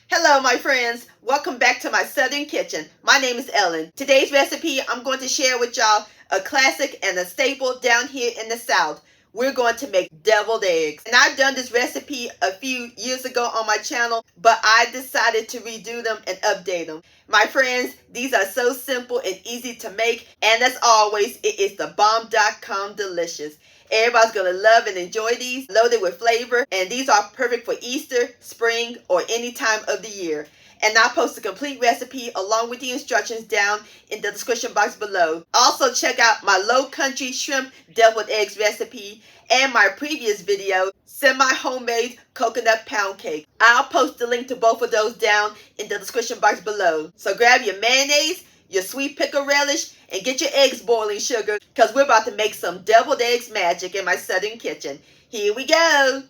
Hello, my friends. Welcome back to my Southern kitchen. My name is Ellen. Today's recipe, I'm going to share with y'all a classic and a staple down here in the South. We're going to make deviled eggs. And I've done this recipe a few years ago on my channel, but I decided to redo them and update them. My friends, these are so simple and easy to make. And as always, it is the bomb.com delicious. Everybody's going to love and enjoy these, loaded with flavor, and these are perfect for Easter, spring, or any time of the year. And I'll post a complete recipe along with the instructions down in the description box below. Also check out my low country shrimp deviled eggs recipe and my previous video, semi-homemade coconut pound cake. I'll post the link to both of those down in the description box below. So grab your mayonnaise, your sweet pickle relish, and get your eggs boiling, sugar, because we're about to make some deviled eggs magic in my Southern kitchen. Here we go.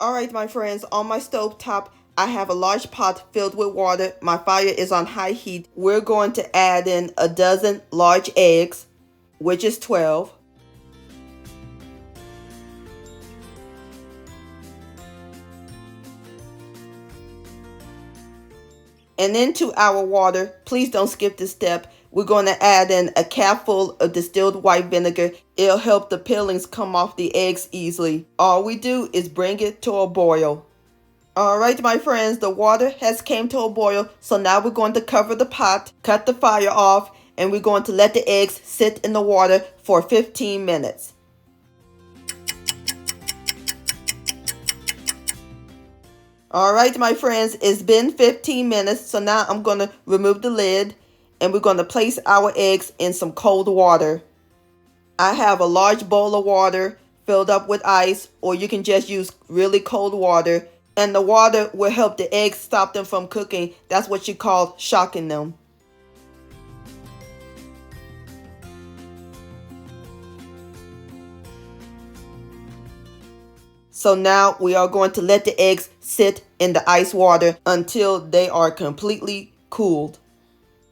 Alright, my friends, on my stove top, I have a large pot filled with water. My fire is on high heat. We're going to add in a dozen large eggs, which is 12. And into our water, please don't skip this step, we're going to add in a capful of distilled white vinegar. It'll help the peelings come off the eggs easily. All we do is bring it to a boil. Alright, my friends, the water has came to a boil, so now we're going to cover the pot, cut the fire off, and we're going to let the eggs sit in the water for 15 minutes. Alright, my friends, it's been 15 minutes, so now I'm going to remove the lid and we're going to place our eggs in some cold water. I have a large bowl of water filled up with ice, or you can just use really cold water, and the water will help the eggs stop them from cooking. That's what you call shocking them. So now we are going to let the eggs sit in the ice water until they are completely cooled.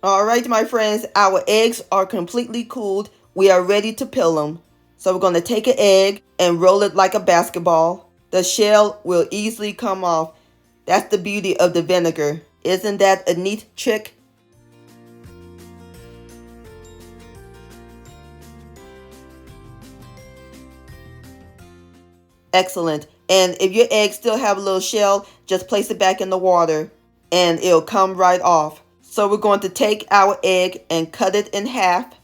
Alright, my friends, our eggs are completely cooled. We are ready to peel them. So we're going to take an egg and roll it like a basketball. The shell will easily come off. That's the beauty of the vinegar. Isn't that a neat trick? Excellent. And if your eggs still have a little shell, just place it back in the water and it'll come right off. So we're going to take our egg and cut it in half.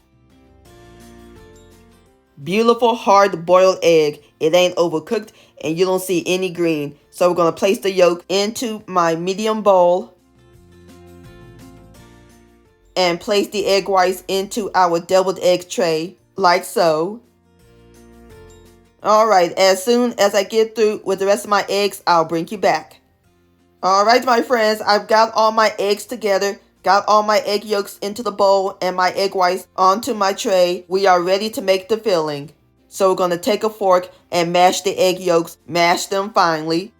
Beautiful hard boiled egg. It ain't overcooked and you don't see any green. So we're going to place the yolk into my medium bowl and place the egg whites into our deviled egg tray like so. Alright, as soon as I get through with the rest of my eggs, I'll bring you back. Alright, my friends, I've got all my eggs together, got all my egg yolks into the bowl and my egg whites onto my tray. We are ready to make the filling. So we're going to take a fork and mash the egg yolks, mash them finely.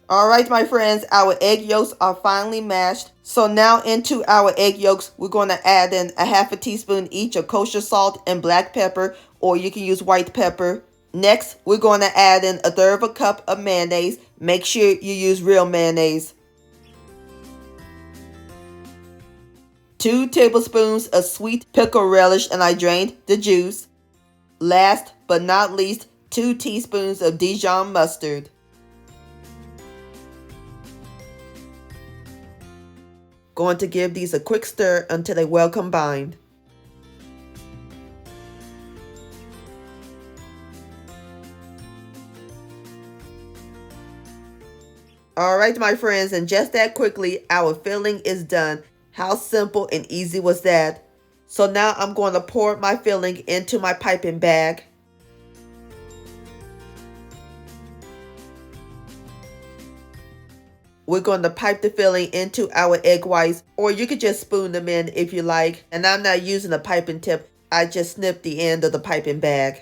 Alright, my friends, our egg yolks are finely mashed. So now into our egg yolks, we're going to add in a half a teaspoon each of kosher salt and black pepper, or you can use white pepper. Next, we're going to add in a third of a cup of mayonnaise. Make sure you use real mayonnaise. 2 tablespoons of sweet pickle relish, and I drained the juice. Last but not least, 2 teaspoons of Dijon mustard. Going to give these a quick stir until they're well combined. Alright, my friends, and just that quickly, our filling is done. How simple and easy was that? So now I'm going to pour my filling into my piping bag. We're going to pipe the filling into our egg whites, or you could just spoon them in if you like. And I'm not using a piping tip. I just snipped the end of the piping bag.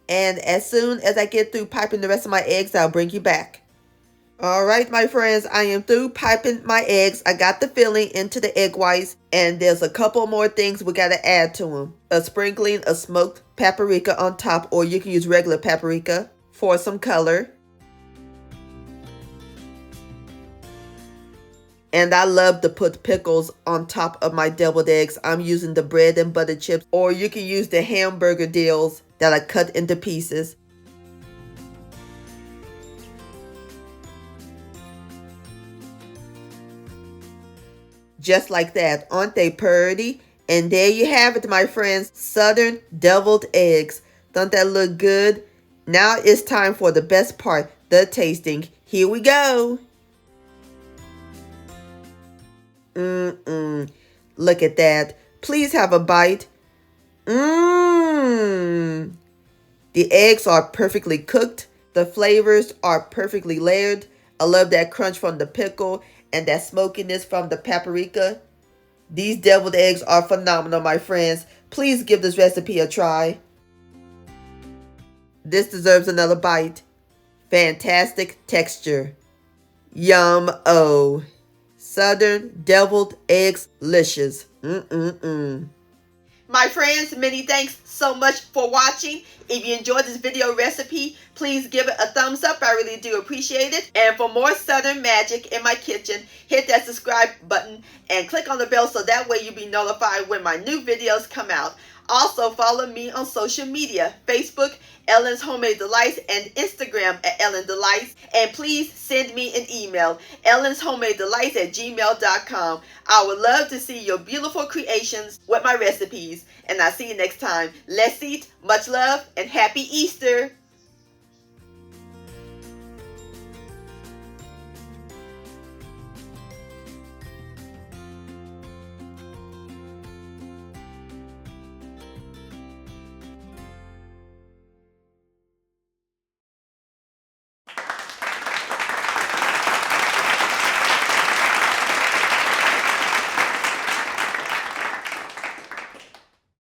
And as soon as I get through piping the rest of my eggs, I'll bring you back. Alright, my friends, I am through piping my eggs. I got the filling into the egg whites, and there's a couple more things we gotta add to them. A sprinkling of smoked paprika on top, or you can use regular paprika for some color. And I love to put pickles on top of my deviled eggs. I'm using the bread and butter chips, or you can use the Hamburger Dills that I cut into pieces. Just like that. Aren't they pretty? And there you have it, my friends. Southern deviled eggs. Don't that look good? Now it's time for the best part, the tasting. Here we go. Look at that. Please have a bite. The eggs are perfectly cooked. The flavors are perfectly layered. I love that crunch from the pickle and that smokiness from the paprika. These deviled eggs are phenomenal, my friends. Please give this recipe a try. This deserves another bite. Fantastic texture. Yum-o. Southern deviled eggs-licious. My friends, many thanks so much for watching. If you enjoyed this video recipe, please give it a thumbs up. I really do appreciate it. And for more Southern magic in my kitchen, hit that subscribe button and click on the bell so that way you'll be notified when my new videos come out. Also, follow me on social media, Facebook, Ellen's Homemade Delights, and Instagram at Ellen Delights. And please send me an email, ellenshomemadedelights@gmail.com. I would love to see your beautiful creations with my recipes. And I'll see you next time. Let's eat, much love, and happy Easter.